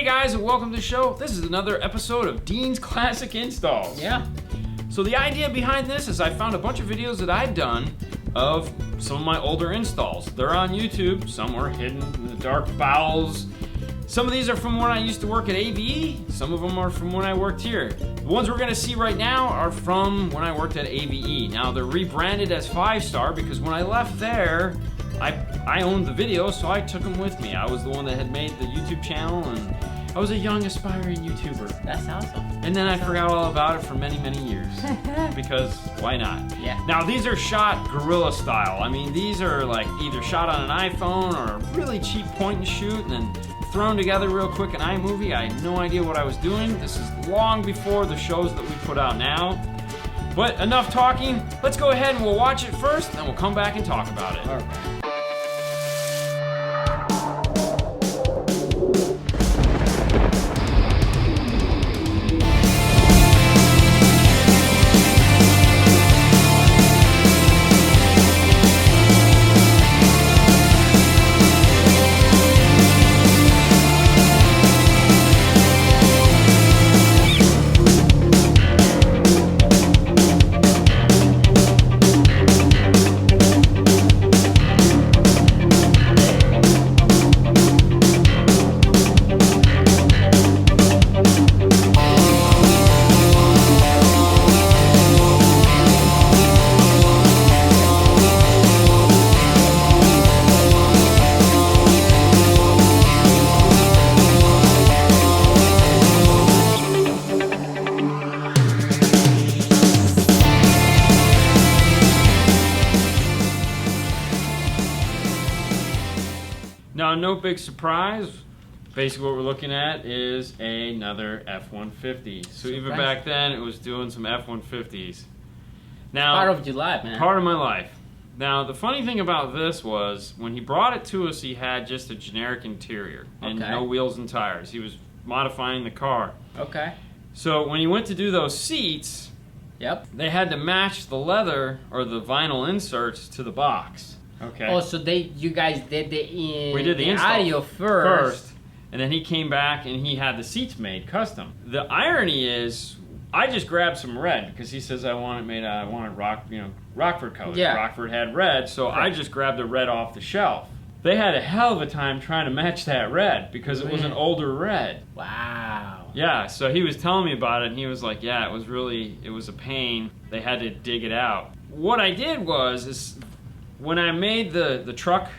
guys, and welcome to the show. This is another episode of Dean's Classic Installs. Yeah. So the idea behind this is I found a bunch of videos that I've done of some of my older installs. They're on YouTube. Some are hidden in the dark bowels. Some of these are from when I used to work at AVE. Some of them are from when I worked here. The ones we're going to see right now are from when I worked at AVE. Now they're rebranded as 5-star because when I left there, I owned the video, so I took them with me. I was the one that had made the YouTube channel, and I was a young aspiring YouTuber. That's awesome. And then I forgot all about it for many, many years. Because why not? Yeah. Now these are shot guerrilla style. I mean, these are like either shot on an iPhone or a really cheap point and shoot and then thrown together real quick in iMovie. I had no idea what I was doing. This is long before the shows that we put out now. But enough talking. Let's go ahead and we'll watch it first, then we'll come back and talk about it. All right. Now, no big surprise. Basically, what we're looking at is another F-150. So even back then, it was doing some F-150s. Now, Part of your life, man. Part of my life. Now, the funny thing about this was, when he brought it to us, he had just a generic interior and no wheels and tires. He was modifying the car. Okay. So when he went to do those seats, Yep. they had to match the leather or the vinyl inserts to the box. Okay. Oh, so you guys did We did the install audio first. And then he came back and he had the seats made custom. The irony is, I just grabbed some red because he says I want it made. I wanted Rockford colors. Yeah. Rockford had red, so I just grabbed the red off the shelf. They had a hell of a time trying to match that red because it was an older red. Wow. Yeah, so he was telling me about it and he was like, yeah, it was a pain. They had to dig it out. What I did was when I made the truck,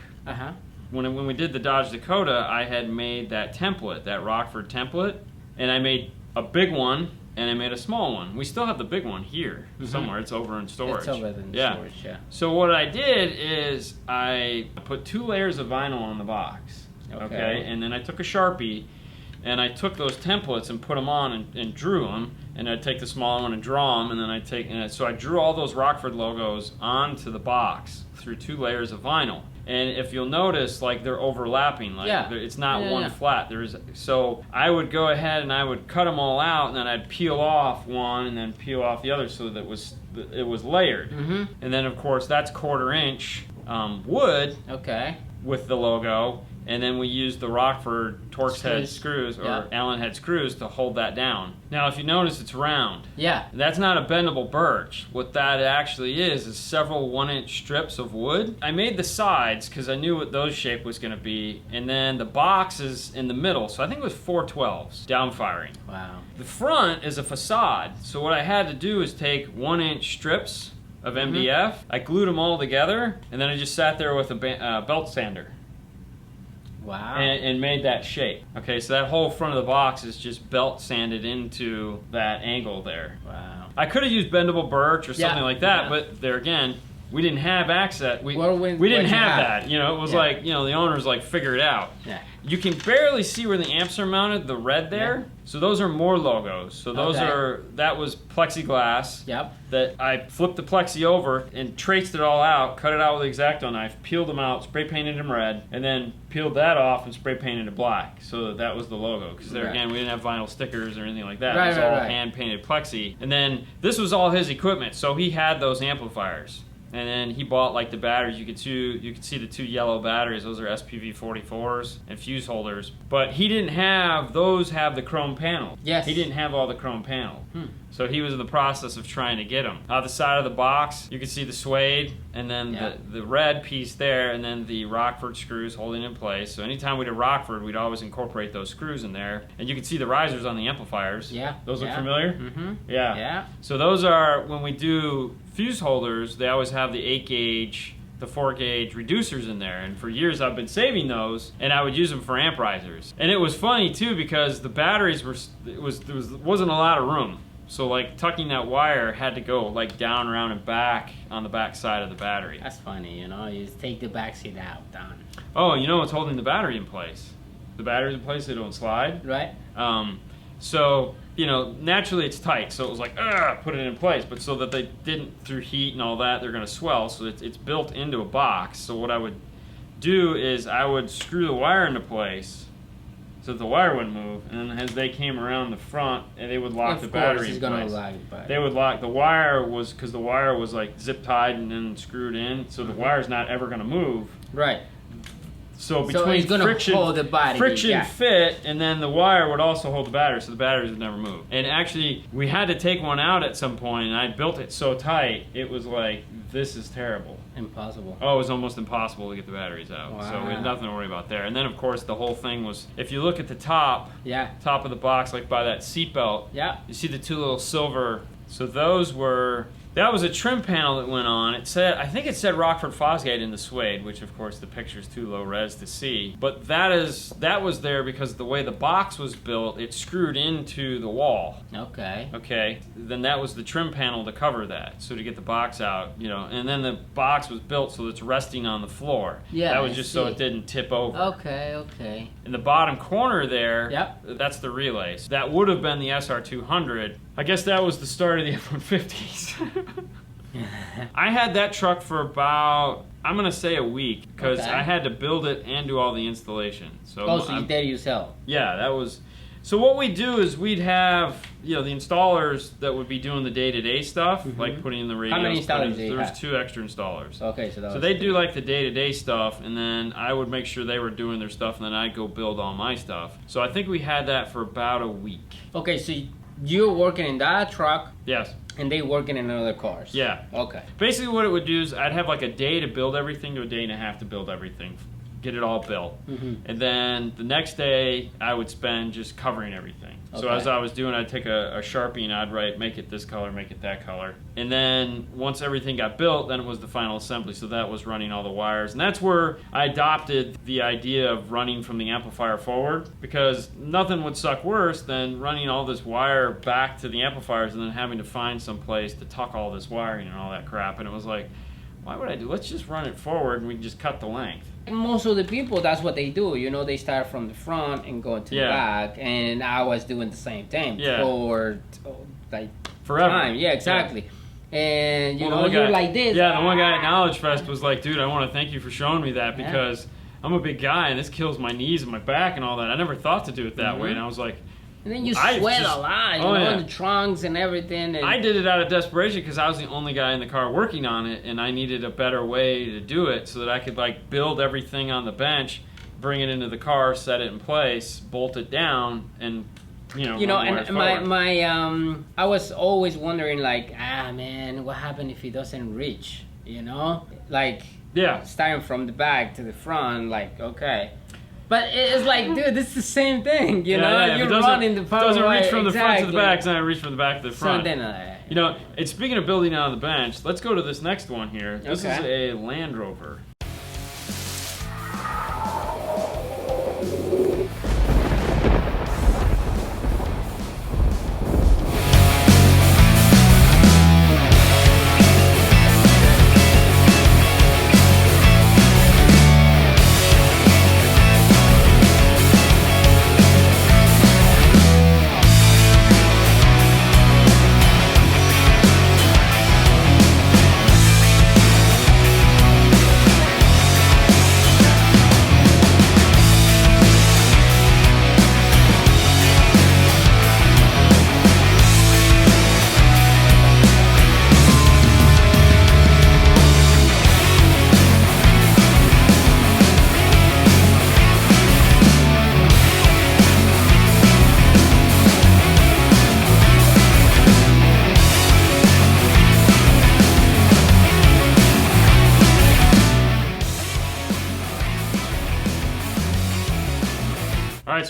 when we did the Dodge Dakota, I had made that template, that Rockford template, and I made a big one and I made a small one. We still have the big one here somewhere. It's over in storage. It's over in storage, yeah. So what I did is I put 2 layers of vinyl on the box, okay? And then I took a Sharpie and I took those templates and put them on and drew them. And I'd take the smaller one and draw them, and then so I drew all those Rockford logos onto the box through 2 layers of vinyl. And if you'll notice, like they're overlapping, like it's not one flat. So I would go ahead and I would cut them all out, and then I'd peel off one and then peel off the other so that it was layered. And then of course that's 1/4 inch wood with the logo. And then we used the Rockford Torx head screws or Allen head screws to hold that down. Now, if you notice, it's round. Yeah. That's not a bendable birch. What that actually is several 1-inch strips of wood. I made the sides because I knew what those shape was going to be, and then the box is in the middle. So I think it was 412s downfiring. Wow. The front is a facade. So what I had to do is take 1-inch strips of MDF. I glued them all together, and then I just sat there with a belt sander. Wow. And made that shape. Okay, so that whole front of the box is just belt sanded into that angle there. Wow. I could have used bendable birch or something like that, but there again, we didn't have access. We didn't have that. You know, it was like, the owners like figure it out. Yeah. You can barely see where the amps are mounted, the red there. Yeah. So those are more logos. So those that was plexiglass. Yep. That I flipped the plexi over and traced it all out, cut it out with the X-Acto knife, peeled them out, spray painted them red, and then peeled that off and spray painted it black. So that was the logo. Because there again, we didn't have vinyl stickers or anything like that. It was all hand painted plexi. And then this was all his equipment. So he had those amplifiers. And then he bought like the batteries. You could see the 2 yellow batteries. Those are SPV 44s and fuse holders. But he didn't have those. Have the chrome panels. Yes. He didn't have all the chrome panels. So he was in the process of trying to get them. On the side of the box, you can see the suede, and then the red piece there, and then the Rockford screws holding in place. So anytime we did Rockford, we'd always incorporate those screws in there. And you can see the risers on the amplifiers. Yeah. Those look familiar? Mm-hmm. Yeah. Yeah. So those are, when we do fuse holders, they always have the 8 gauge, the 4 gauge reducers in there, and for years I've been saving those, and I would use them for amp risers. And it was funny too, because the batteries wasn't a lot of room. So like tucking that wire had to go like down, around, and back on the back side of the battery. That's funny, you know. You just take the back seat out, down. Oh, you know what's holding the battery in place? The battery's in place, they don't slide. Right. So, you know, naturally it's tight, so it was like, put it in place. But so that they didn't, through heat and all that, they're going to swell, so it's built into a box. So what I would do is I would screw the wire into place so that the wire wouldn't move, and then as they came around the front, and they would lock the battery in place. They would lock the wire, because the wire was like zip tied and then screwed in, so the wire's not ever going to move. Right. So between friction fit, and then the wire would also hold the battery, so the batteries would never move. And actually, we had to take one out at some point, and I built it so tight, it was like, this is terrible. Impossible. Oh, it was almost impossible to get the batteries out. Wow. So we had nothing to worry about there. And then, of course, the whole thing was, if you look at the top of the box, like by that seatbelt, you see the 2 little silver. So that was a trim panel that went on. I think it said Rockford Fosgate in the suede, which of course the picture's too low res to see. But that was there because the way the box was built, it screwed into the wall. Okay. Okay. Then that was the trim panel to cover that. So to get the box out, you know, and then the box was built so it's resting on the floor. Yeah. That was just so it didn't tip over. Okay. In the bottom corner there, that's the relays. That would have been the SR200. I guess that was the start of the F150s. I had that truck for about, I'm going to say a week, because I had to build it and do all the installation. So you did it yourself? Yeah, that was... So what we'd do is we'd have, you know, the installers that would be doing the day-to-day stuff, like putting in the radios. How many installers do you have? There's 2 extra installers. Okay, so they do like the day-to-day stuff, and then I would make sure they were doing their stuff, and then I'd go build all my stuff. So I think we had that for about a week. Okay, so you're working in that truck? Yes. And they working in other cars? Yeah. Okay. Basically what it would do is I'd have like a day to build everything to a day and a half to build everything. Get it all built. And then the next day I would spend just covering everything. So as I was doing, I'd take a Sharpie and I'd write, make it this color, make it that color. And then once everything got built, then it was the final assembly. So that was running all the wires. And that's where I adopted the idea of running from the amplifier forward, because nothing would suck worse than running all this wire back to the amplifiers and then having to find some place to tuck all this wiring and all that crap. And it was like, why would I do? Let's just run it forward and we can just cut the length. Most of the people, that's what they do. You know, they start from the front and go to the back. And I was doing the same thing for like forever. Time. Yeah, exactly. Yeah. And you know, you're like this. Yeah, the one guy at Knowledge Fest was like, dude, I want to thank you for showing me that, because I'm a big guy and this kills my knees and my back and all that. I never thought to do it that way. And I was like, and then you sweat a lot, you know, in the trunks and everything. And I did it out of desperation because I was the only guy in the car working on it, and I needed a better way to do it so that I could like build everything on the bench, bring it into the car, set it in place, bolt it down, and and I was always wondering, like, man, what happened if it doesn't reach? You know, like starting from the back to the front, like But it's like, dude, this is the same thing, you know? You're running the power. It doesn't reach from the front to the back, it's not reach from the back to the front. So then, you know, and speaking of building out on the bench, let's go to this next one here. This is a Land Rover.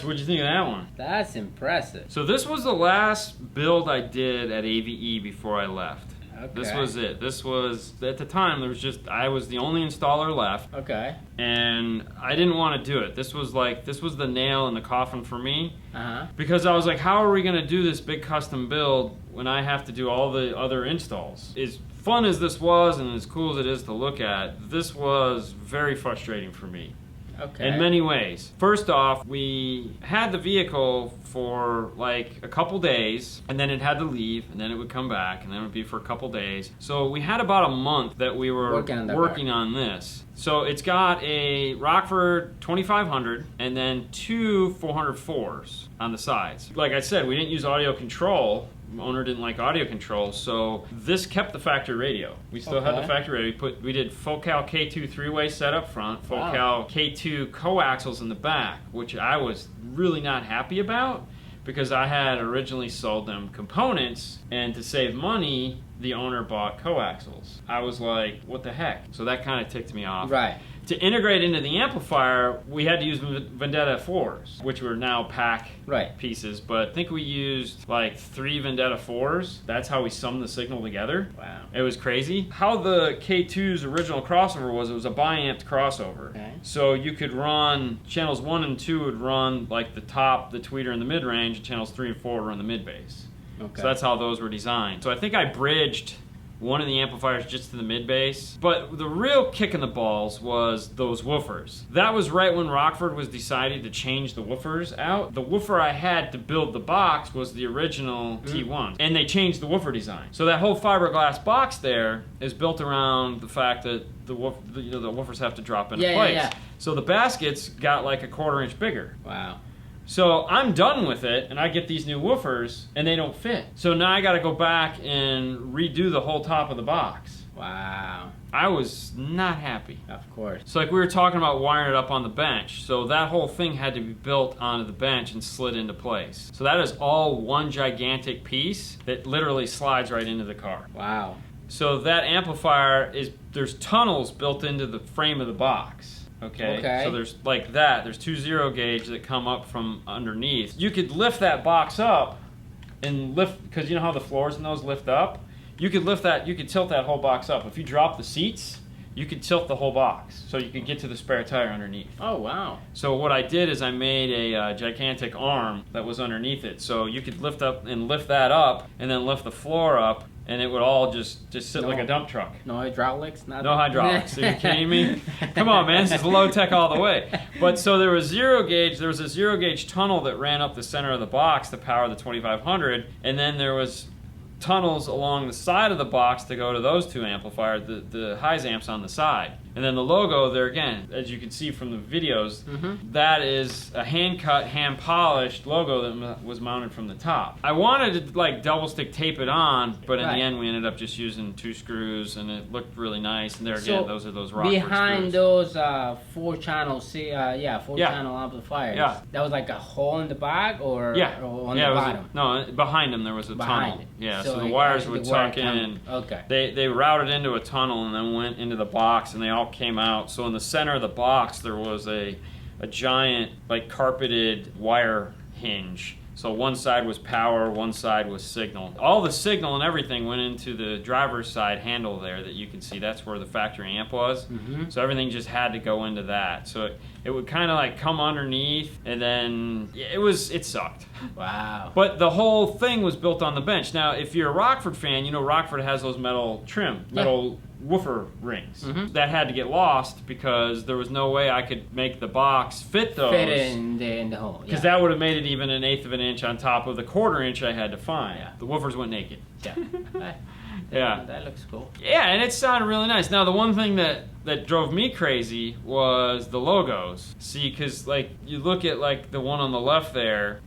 what'd you think of that one? That's impressive. So this was the last build I did at AVE before I left. Okay. This was it. This was, at the time, I was the only installer left. Okay. And I didn't want to do it. This was the nail in the coffin for me. Because I was like, how are we going to do this big custom build when I have to do all the other installs? As fun as this was and as cool as it is to look at, this was very frustrating for me. Okay. In many ways. First off, we had the vehicle for like a couple days, and then it had to leave, and then it would come back, and then it would be for a couple days. So we had about a month that we were working on this. So it's got a Rockford 2500 and then two 404s on the sides. Like I said, we didn't use audio control. Owner didn't like audio control, so this kept the factory radio. We still had the factory radio. We did Focal K2 three-way set up front, Focal K2 coaxials in the back, which I was really not happy about because I had originally sold them components, and to save money, the owner bought coaxials. I was like, what the heck? So that kind of ticked me off. Right. To integrate into the amplifier, we had to use Vendetta 4s, which were now pack pieces, but I think we used like 3 Vendetta 4s. That's how we summed the signal together. Wow. It was crazy. How the K2's original crossover was, it was a bi-amped crossover. Okay. So you could run, channels 1 and 2 would run like the top, the tweeter, and the mid-range, and channels 3 and 4 would run the mid-bass. Okay. So that's how those were designed. So I think I bridged one of the amplifiers just to the mid-bass. But the real kick in the balls was those woofers. That was right when Rockford was deciding to change the woofers out. The woofer I had to build the box was the original T1. And they changed the woofer design. So that whole fiberglass box there is built around the fact that the woofers have to drop into place. Yeah. So the baskets got like a 1/4 inch bigger. Wow. So I'm done with it, and I get these new woofers, and they don't fit. So now I got to go back and redo the whole top of the box. Wow. I was not happy. Of course. So like we were talking about wiring it up on the bench. So that whole thing had to be built onto the bench and slid into place. So that is all one gigantic piece that literally slides right into the car. Wow. So that amplifier there's tunnels built into the frame of the box. Okay. So there's like that. There's 2 0 gauge that come up from underneath. You could lift that box up and lift, because you know how the floors in those lift up? You could lift that, you could tilt that whole box up. If you drop the seats, you could tilt the whole box so you could get to the spare tire underneath. Oh, wow. So what I did is I made a gigantic arm that was underneath it. So you could lift up and lift that up and then lift the floor up, and it would all just sit like a dump truck. No hydraulics? Nothing? No hydraulics. Are you kidding me? Come on, man. This is low tech all the way. But so there was a 0 gauge tunnel that ran up the center of the box to power the 2500, and then there was tunnels along the side of the box to go to those two amplifiers, the highs amps on the side. And then the logo there again, as you can see from the videos, that is a hand-cut, hand-polished logo that was mounted from the top. I wanted to like double stick tape it on, but in the end we ended up just using 2 screws, and it looked really nice. And there again, those are those Rockford behind screws. Those 4-channel, four-channel amplifiers. Yeah. That was like a hole in the back, or on the bottom. No, behind them there was a tunnel. Yeah. So the wires would tuck in. Okay. They routed into a tunnel and then went into the box, and they all came out. So in the center of the box there was a giant like carpeted wire hinge. So one side was power, one side was signal. All the signal and everything went into the driver's side handle there that you can see. That's where the factory amp was. So everything just had to go into that. So it would kind of like come underneath, and then it sucked. Wow. But the whole thing was built on the bench. Now, if you're a Rockford fan, you know Rockford has those metal woofer rings. That had to get lost because there was no way I could make the box fit those. Fit in the hole. Because that would have made it even 1/8 of an inch on top of the 1/4 inch I had to find. The woofers went naked. Yeah. That looks cool. Yeah, and it sounded really nice. Now, the one thing that drove me crazy was the logos. See, because like you look at like the one on the left there,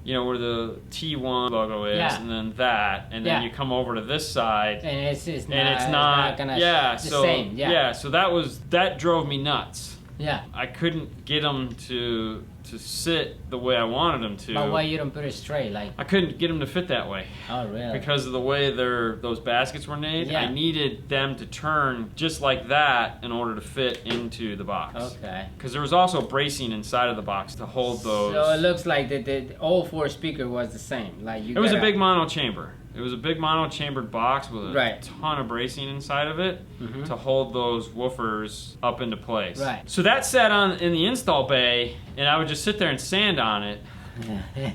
you know, where the T1 logo is, and then that, and then you come over to this side, and it's not gonna the same. So that drove me nuts. Yeah. I couldn't get them to to sit the way I wanted them to. But why you don't put it straight? Like I couldn't get them to fit that way. Oh, really? Because of the way those baskets were made. Yeah. I needed them to turn just like that in order to fit into the box. Okay. Because there was also bracing inside of the box to hold those. So it looks like the all 4 speaker was the same. Like it was a big mono chamber. It was a big mono chambered box with a right. ton of bracing inside of it to hold those woofers up into place. Right. So that sat in the install bay, and I would just sit there and sand on it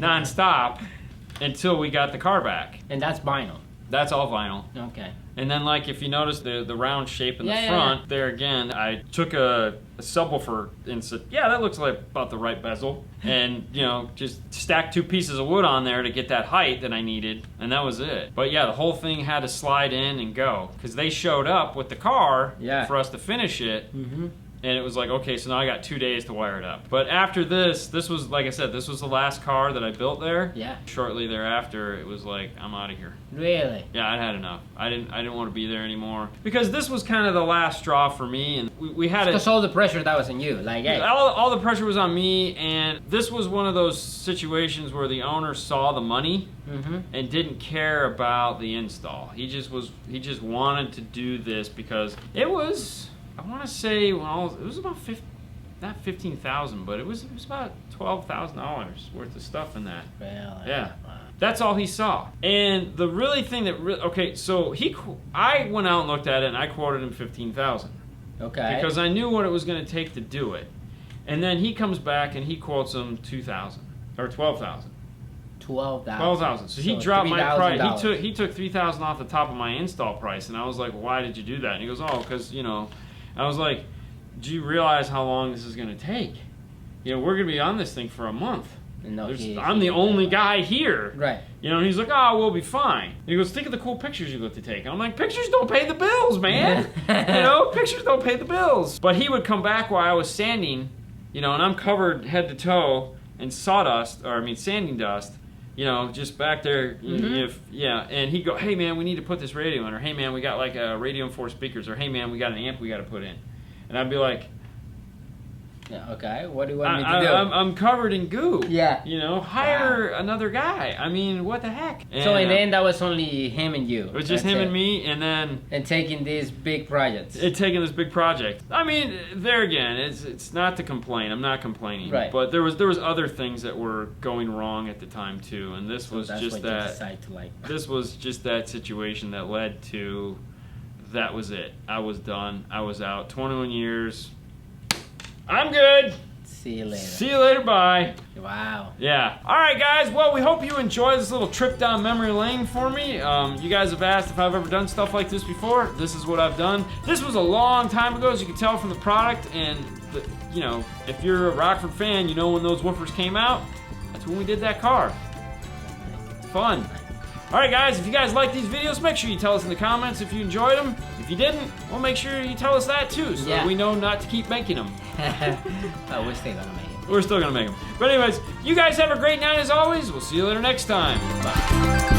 non-stop until we got the car back. And that's vinyl. That's all vinyl. Okay. And then, like, if you notice the round shape in the front, there again, I took a subwoofer and said, yeah, that looks like about the right bezel. And, you know, just stacked 2 pieces of wood on there to get that height that I needed, and that was it. But yeah, the whole thing had to slide in and go, because they showed up with the car for us to finish it. And it was like, okay, so now I got 2 days to wire it up. But after this was, like I said, this was the last car that I built there. Yeah. Shortly thereafter, it was like, I'm out of here. Really? Yeah, I'd had enough. I didn't want to be there anymore. Because this was kind of the last straw for me, and we had because all the pressure that was on you, like, hey. All the pressure was on me, and this was one of those situations where the owner saw the money and didn't care about the install. He just wanted to do this because it was, I want to say, it was about not $15,000, but it was about $12,000 worth of stuff in that. Really? Yeah. Wow. That's all he saw. And the really thing that okay, so I went out and looked at it, and I quoted him $15,000. Okay. Because I knew what it was going to take to do it. And then he comes back and he quotes him $2,000 or $12,000. $12,000. So he dropped my price. He took $3,000 off the top of my install price, and I was like, well, "Why did you do that?" And he goes, "Oh, because you know." I was like, "Do you realize how long this is going to take? You know, we're going to be on this thing for a month. No, I'm the only guy here." Right. You know, and he's like, "Oh, we'll be fine." And he goes, "Think of the cool pictures you get to take." And I'm like, "Pictures don't pay the bills, man. You know, pictures don't pay the bills." But he would come back while I was sanding, you know, and I'm covered head to toe in sanding dust. You know, just back there, and he'd go, "Hey man, we need to put this radio in," or "Hey man, we got like a radio and 4 speakers," or "Hey man, we got an amp we got to put in," and I'd be like, Yeah, okay, what do you want me to do? I'm covered in goo. Yeah. You know, hire another guy. I mean, what the heck? And, so in the end, that was only him and you. It was just him and me, and then... And taking these big projects. Taking this big project. I mean, there again, it's not to complain. I'm not complaining. Right. But there was other things that were going wrong at the time, too. And this was that's just what that... You decide to like. This was just that situation that led to... That was it. I was done. I was out. 21 years. I'm good. See you later. See you later, bye. Wow. Yeah. All right, guys. Well, we hope you enjoyed this little trip down memory lane for me. You guys have asked if I've ever done stuff like this before. This is what I've done. This was a long time ago, as you can tell from the product. And, you know, if you're a Rockford fan, you know when those woofers came out. That's when we did that car. It's fun. All right, guys. If you guys like these videos, make sure you tell us in the comments if you enjoyed them. If you didn't, well, make sure you tell us that too, so that we know not to keep making them. Oh, we're still gonna make it. We're still gonna make them. But anyways, you guys have a great night as always. We'll see you later next time. Bye.